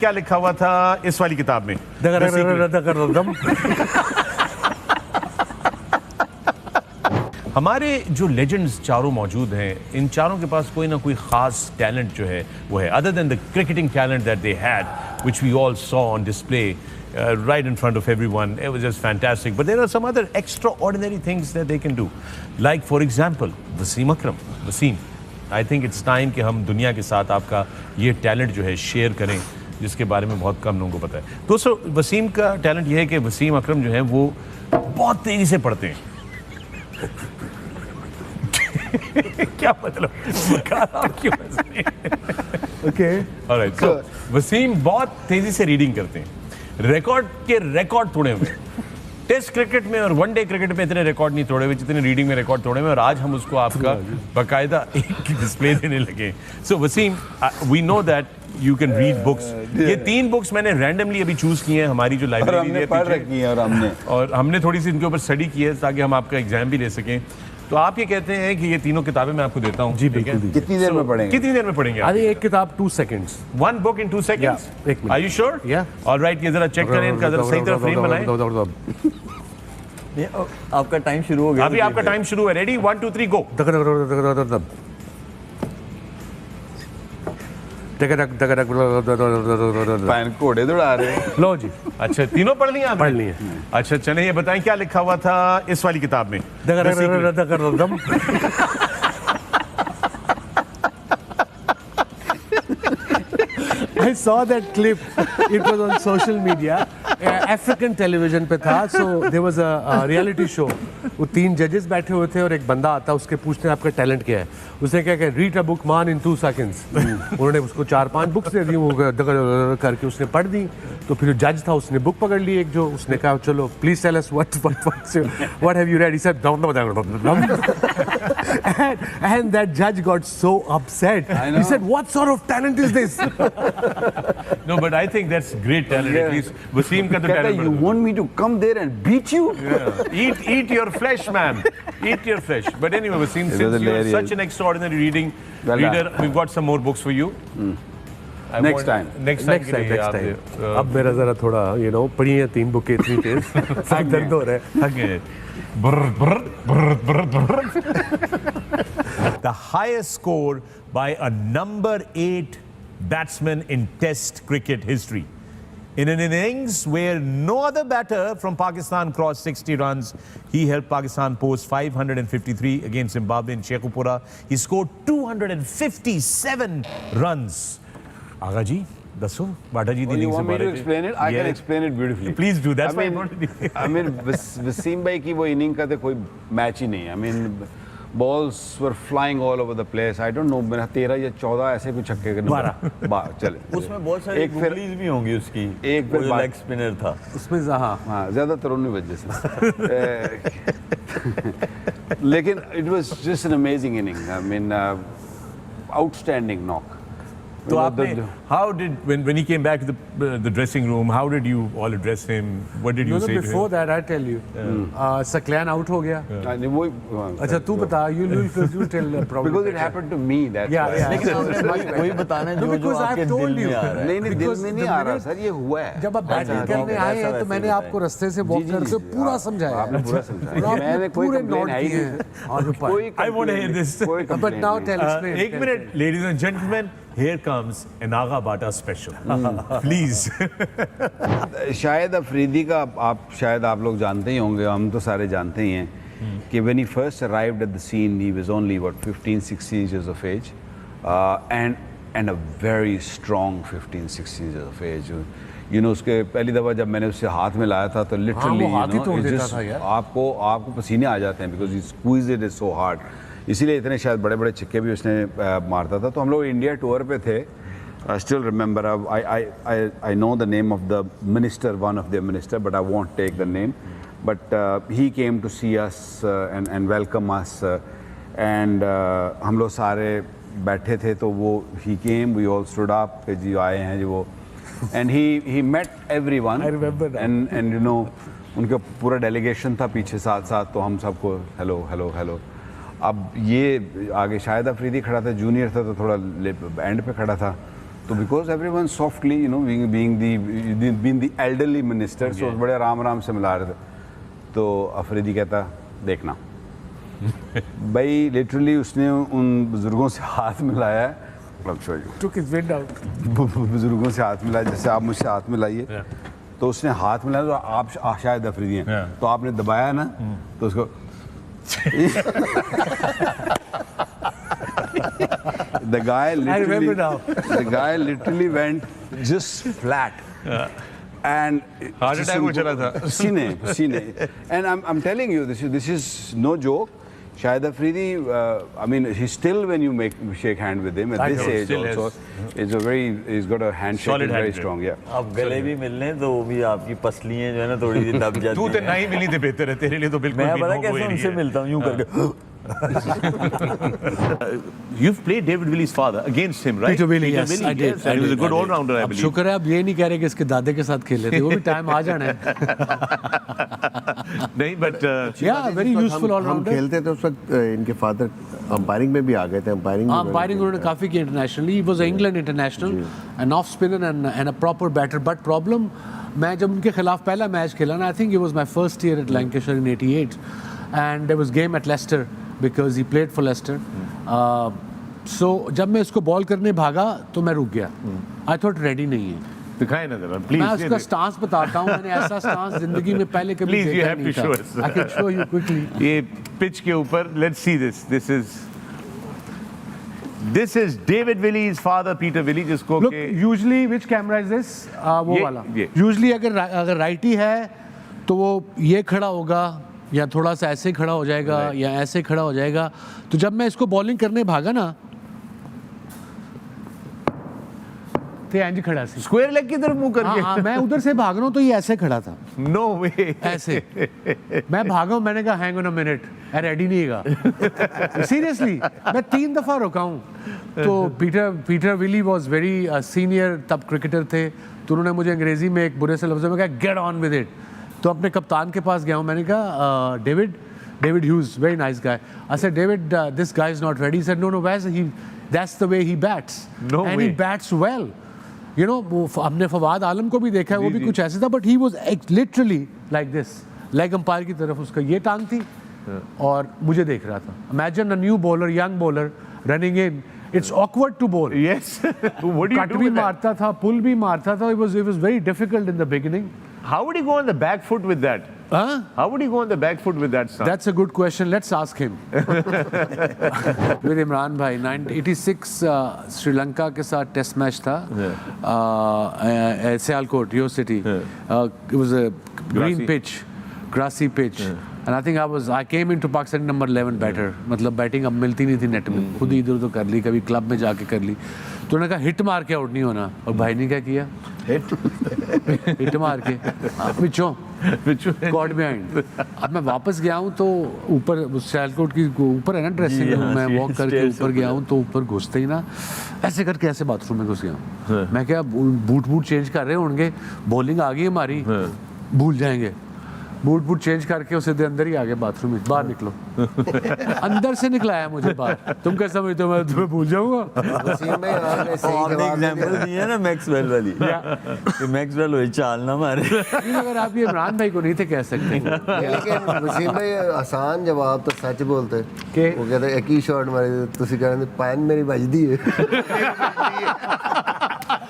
क्या लिखा हुआ था इस वाली किताब में? हमारे जो लेजेंड्स चारों मौजूद हैं, इन चारों के पास कोई ना कोई खास टैलेंट जो है वो है, other than the cricketing talent that they had, which we all saw on display right in front of everyone. It was just fantastic. But there are some other extraordinary things that they can do. Like for example, Wasim Akram. Wasim, I think it's time कि हम दुनिया के साथ आपका ये talent जो है share करें, जिसके बारे में बहुत कम लोगों को पता है। दोस्तों, वसीम का टैलेंट ये है कि वसीम अकरम जो है वो बहुत तेजी से पढ़ते हैं। क्या मतलब? Okay. Alright, so वसीम बहुत तेजी से रीडिंग करते हैं। रिकॉर्ड के रिकॉर्ड तोड़े हुए। टेस्ट क्रिकेट में और वनडे क्रिकेट में इतने रिकॉर्ड नहीं तोड़े हुए जितने रीडिंग में रिकॉर्ड तोड़े हुए, और आज हम उसको आपका बाकायदा एक डिस्प्ले देने लगे। So Waseem, we know that you can read books. ये 3 बुक्स मैंने रैंडमली अभी चूज की हैं हमारी जो लाइब्रेरी है पीछे, और हमने थोड़ी सी इनके ऊपर स्टडी की है ताकि हम आपका एग्जाम भी ले सकें। तो आप ये कहते हैं कि ये तीनों किताबें मैं आपको देता हूँ? जी बिल्कुल। कितनी देर में पढ़ेंगे? कितनी देर में पढ़ेंगे? अरे एक किताब 2 seconds। 1 book in 2 seconds? Yeah, 1 minute। Are you sure? Yeah। All right, ये जरा चेक करें, इनका जरा सही तरह फ्रेम बनाएं। आपका टाइम शुरू हो गया। अभी आपका टाइम शुरू है। रेडी? 1 2 3 गो। घोड़े दौड़ा रहे। लो जी। अच्छा, तीनों पढ़ लिया आपने? पढ़ लिए। अच्छा, चलें ये बताएं क्या लिखा हुआ था इस वाली किताब में? I saw that clip. It was on social media. African television पे था. So there was a reality show. वो 3 जजेस बैठे हुए थे और एक बंदा आता, उसके पूछते आपका टैलेंट क्या है। उसने क्या कहा, रीड अ बुक मान इन 2 seconds। उन्होंने उसको 4-5 बुक्स दे दी, वो करके उसने पढ़ दी। तो फिर जज था, उसने बुक पकड़ ली एक, जो उसने कहा चलो please tell us what have you read? He said and that judge got so upset. He said, what sort of talent is this? No, but I think that's great talent. At least Wasim का तो talent। You want me to come there and beat you? Yeah. Eat your flesh, man. Eat your flesh. But anyway, Wasim, since you are such an extraordinary reader, we've got some more books for you. Next time. Next time. अब मेरा जरा थोड़ा पढ़ी है 3 बुकें इतनी तेज, सब दर्द हो रहा है। The highest score by a number 8 batsman in Test cricket history. In an innings where no other batter from Pakistan crossed 60 runs, he helped Pakistan post 553 against Zimbabwe in Sheikhupura. He scored 257 runs. Agha ji, dasso, Bata ji, you want me to explain it? I can explain it beautifully. Please do. That's why I wanted to. I mean, Wasim bhai ki wo inning ka to koi match hi nahi. I mean, balls were flying all over the place. I don't know, मेरा 13 या 14 ऐसे कुछ छक्के के 12 चले। उसमें बहुत सारी गुगलीज भी होंगी उसकी। एक फिर लेग स्पिनर था उसमें। हाँ, ज़्यादातर उन्हीं वजह से। लेकिन it was just an amazing inning. I mean, outstanding knock. So how did, when he came back to the dressing room, how did you all address him? What did you say to him? Before that, I tell you, Saklan out हो गया। अच्छा तू बता, you tell probably. Because it happened to me, that's why. लेकिन कोई बताना जो आपके दिल में आ रहा है। नहीं, दिल में नहीं आ रहा सर, ये हुआ है। जब आप बैटिंग करने आए हैं तो मैंने आपको रास्ते से वॉक करके पूरा समझाया। आपने पूरा समझाया। मैंने कोई कंप्लेंट है ही नहीं। I want to hear this. But now tell us. एक minute, ladies and gentlemen, here comes an Agha Bata special. Please. शायद अफरीदी का शायद आप लोग जानते ही होंगे, हम तो सारे जानते ही हैं कि when he first arrived at the scene, he was only 15-16 years of age, and a very strong 15-16 years of age. उसके पहली दफ़ा जब मैंने उससे हाथ में लाया था तो literally आपको पसीने आ जाते हैं because he squeezed it so hard. इसीलिए इतने शायद बड़े बड़े छिक्के भी उसने मारता था। तो हम लोग इंडिया टूर पे थे। I still remember, I know the name of the minister, one of their minister, but I won't take the name. But he came to see us and welcome us, and हम लोग सारे बैठे थे तो वो he came, we all stood up कि जी आए हैं जी वो, and he met everyone. I remember that. And उनका पूरा डेलीगेशन था पीछे साथ तो हम सबको हेलो। अब ये आगे शाहिद अफरीदी खड़ा था, जूनियर था तो थोड़ा एंड पे खड़ा था। तो because everyone softly you know being the elderly minister, so बड़े आराम आराम से मिला रहे थे। तो अफरीदी कहता देखना भाई लिटरली उसने उन बुजुर्गों से हाथ मिलाया है, Took his wind out. बुजुर्गों से हाथ मिलाया जैसे आप मुझसे हाथ मिलाइए, तो उसने हाथ मिलाया तो आप शायद अफरीदी हैं, तो आपने दबाया ना तो उसको the guy literally went just flat. And Heart attack हो चला था। सीने and I'm telling you this is no joke. Shahid Afridi, I mean, he's still, when you shake hand with him at this age also, he's got a handshake Solid very hand, strong, yeah. अब गले भी मिलने तो वो भी आपकी पसलियां जो है ना थोड़ी सी दब जाती तू तो हैं। नहीं मिली थी बेहतर है तेरे लिए तो बिल्कुल मैं भी पता no कैसे go उनसे area है। मिलता हूँ यूं करके। You've played David Willey's father against him, right? Peter Willey, yes, I did. Yes, and he was a good all-rounder, I अब believe. शुक्र है आप ये नहीं कह रहे कि इसके दादे के साथ खेले थे, वो भी टाइम आ जाना है। नहीं, but Yeah, very useful all हम rounder. खेलते थे उस वक्त इनके फादर अंपायरिंग में भी आ गए थे, अंपायरिंग अंपायरिंग उन्होंने काफ़ी की internationally, he was England international, an off spinner and a proper batter. But problem, मैं जब उनके खिलाफ पहला मैच खेला ना, I think it was my first year at Lancashire in 88 and there was game at Leicester because he played for Leicester. So जब मैं इसको बॉल करने भागा तो मैं रुक गया, आई थॉट रेडी नहीं है। दिखाए ना जरा प्लीज। मैं उसका स्टांस बताता हूँ, मैंने ऐसा स्टांस जिंदगी में पहले कभी Please, you देखा have नहीं to था। show us. I can show you quickly. ये पिच के ऊपर, let's see this. This is David Willey's father, Peter Willey, जिसको Look, के usually which camera is this? वो ये- वाला। ये। Usually अगर राइटी है तो वो ये खड़ा होगा या थोड़ा सा ऐसे खड़ा हो जाएगा या ऐसे खड़ा हो जाएगा। तो जब मैं इसको बॉलिंग करने भागा ना तो इंज खड़ा सी। स्क्वायर लेग की तरफ मुंह हाँ करके। हाँ, मैं उधर से भाग रहा हूँ तो ये ऐसे खड़ा था, No way. ऐसे। मैं भागा हूँ, मैंने कहा hang on a minute, ready नहीं है सीरियसली। मैं 3 दफा रुका हूँ। तो Peter Willey was very senior, तब क्रिकेटर थे, तो उन्होंने मुझे अंग्रेजी में एक बुरे से लफ्ज़ों में कहा गेट ऑन विद इट। तो अपने कप्तान के पास गया हूँ, मैंने कहा David Hughes, very nice guy. I said David this guy is not ready. He said no that's the way he bats No and he way. Bats well. You know, हमने फवाद आलम को भी देखा है, वो भी कुछ ऐसे था, but he was literally like this, leg umpire की तरफ उसका ये टांग थी और मुझे देख रहा था। Imagine a new bowler, young bowler running in, it's awkward to bowl. Yes. What do you cut do भी with that? मारता था, पुल भी मारता था। It was very difficult in the beginning. How would he go on the back foot with that? Huh? How would he go on the back foot with that stuff? That's a good question. Let's ask him. With Imran bhai, 86 Sri Lanka के साथ test match था, सियालकोट, यो city. It was a green pitch, grassy pitch. And I think I came into Pakistan number 11 batter, मतलब batting अब मिलती नहीं थी net में, खुद ही इधर उधर कर ली, कभी क्लब में जाके कर ली। तो उन्होंने कहा हिट मार के आउट नहीं होना, और भाई ने क्या किया, हिट मार के पिछों कॉर्ड बिहाइंड। अब मैं वापस गया हूँ तो ऊपर सियालकोट की ऊपर है ना ड्रेसिंग रूम, मैं वॉक करके ऊपर गया हूँ तो ऊपर घुसते ही ना ऐसे करके ऐसे बाथरूम में घुस गया हूँ। मैं क्या बूट चेंज कर रहे होंगे, बॉलिंग आ गई हमारी, भूल जाएंगे, बूट चेंज करके उसे अंदर ही आ गए बाथरूम में, बाहर निकलो। अंदर से निकलाया मुझे बाहर। तुम क्या समझते हो मैं तुम्हें भूल जाऊंगा? वसीम भाई आपने सही आपने जवाब दिया। एग्जांपल दी है ना मैक्सवेल वाली, कि मैक्सवेल वही चाल ना मारे। लेकिन अगर आप ये इमरान भाई को नहीं थे कह सकते लेकिन वसीम भाई आसान जवाब तो सच बोलते कि वो कहते एक ही शॉट मारे, ਤੁਸੀਂ ਕਹਿੰਦੇ ਪੈਨ ਮੇਰੀ ਵੱਜਦੀ ਹੈ।